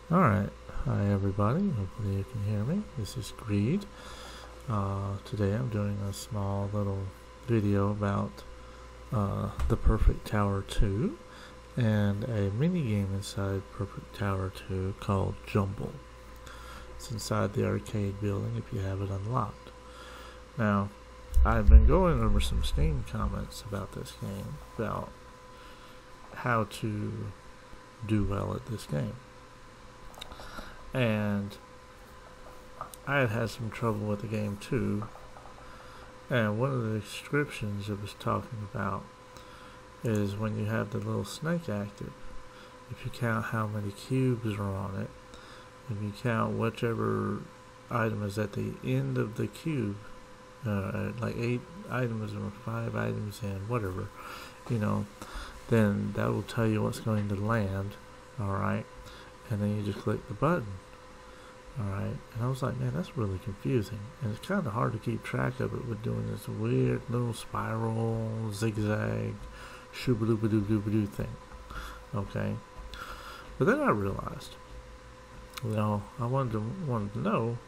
Alright, hi everybody, hopefully you can hear me. This is Greed. Today I'm doing a small little video about the Perfect Tower 2 and a mini game inside Perfect Tower 2 called Jumble. It's inside the arcade building if you have it unlocked. Now, I've been going over some Steam comments about this game, about how to do well at this game. And I had some trouble with the game too, and one of the descriptions it was talking about is when you have the little snake active, if you count how many cubes are on it, if you count whichever item is at the end of the cube, like 8 items or 5 items in, whatever, then that will tell you what's going to land, alright, and then you just click the button. Alright, and I was like, man, that's really confusing. And it's kind of hard to keep track of it with doing this weird little spiral, zigzag, shooba-dooba-doo-doo-doo thing. Okay? But then I realized, I wanted to know,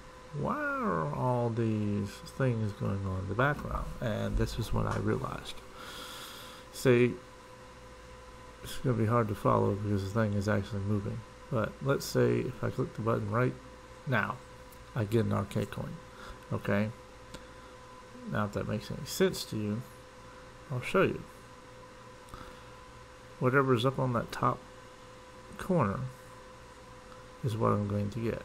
why are all these things going on in the background? And this is what I realized. See, it's going to be hard to follow because the thing is actually moving. But let's say if I click the button right now, I get an arcade coin. Okay? Now if that makes any sense to you, I'll show you. Whatever is up on that top corner is what I'm going to get.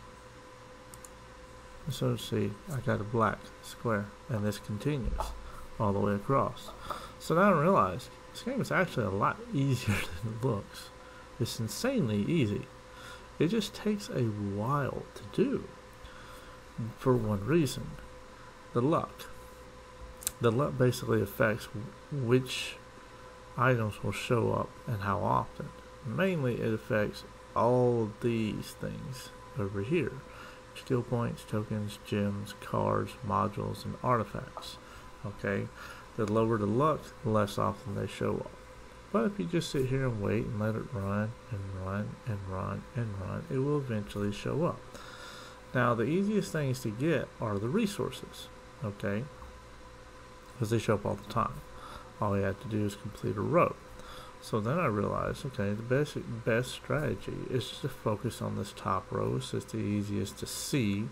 So see, I got a black square, and this continues all the way across. So now I realize this game is actually a lot easier than it looks. It's insanely easy. It just takes a while to do, for one reason: the luck. The luck basically affects which items will show up and how often. Mainly it affects all of these things over here: skill points, tokens, gems, cards, modules, and artifacts. Okay, the lower the luck, the less often they show up. But if you just sit here and wait and let it run and run and run and run, it will eventually show up. Now, the easiest things to get are the resources, okay? Because they show up all the time. All you have to do is complete a row. So then I realized, okay, the best strategy is just to focus on this top row. It's just the easiest to see,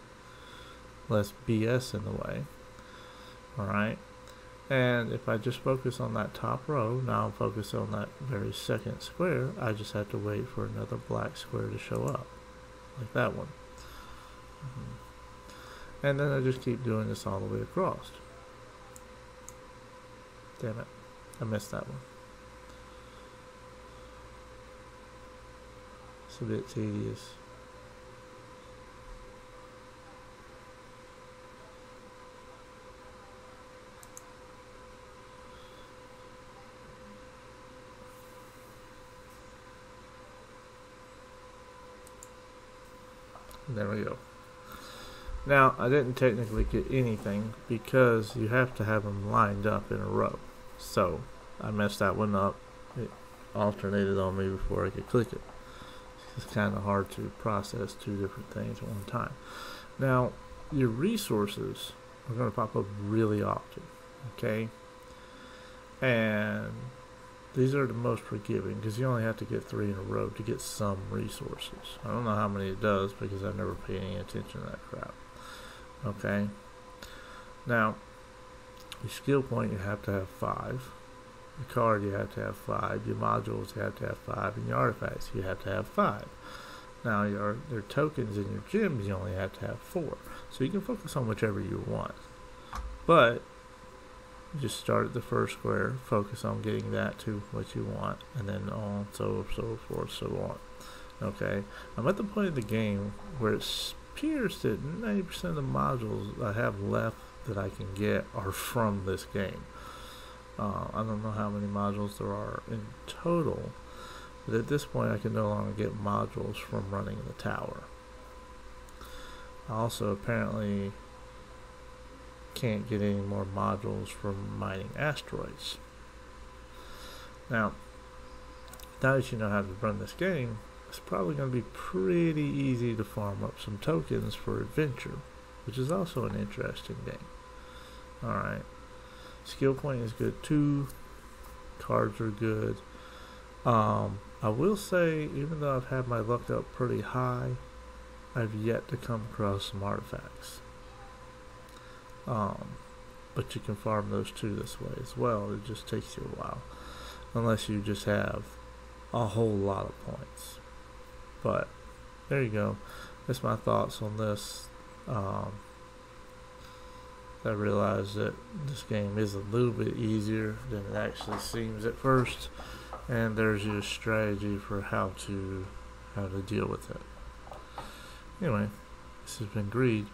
less BS in the way. Alright? And if I just focus on that top row, now I'm focused on that very second square, I just have to wait for another black square to show up, like that one. And then I just keep doing this all the way across. Damn it, I missed that one. It's a bit tedious. There we go. Now, I didn't technically get anything because you have to have them lined up in a row. So, I messed that one up. It alternated on me before I could click it. It's kind of hard to process two different things at one time. Now, your resources are going to pop up really often. Okay? And these are the most forgiving because you only have to get 3 in a row to get some resources. I don't know how many it does because I've never paid any attention to that crap. Okay. Now, your skill point you have to have 5. Your card you have to have 5. Your modules you have to have 5. And your artifacts you have to have 5. Now, your tokens and your gems you only have to have 4. So you can focus on whichever you want. But just start at the first square, focus on getting that to what you want, and then on so forth, so on. Okay, I'm at the point of the game where it appears that 90% of the modules I have left that I can get are from this game. I don't know how many modules there are in total, but at this point I can no longer get modules from running the tower. I also apparently can't get any more modules from mining asteroids. Now that you know how to run this game, it's probably going to be pretty easy to farm up some tokens for adventure, which is also an interesting game. Alright, skill point is good too, cards are good. I will say, even though I've had my luck up pretty high, I've yet to come across some artifacts. But you can farm those too this way as well. It just takes you a while, unless you just have a whole lot of points. But there you go. That's my thoughts on this. I realized that this game is a little bit easier than it actually seems at first, and there's your strategy for how to deal with it. Anyway, this has been Greed.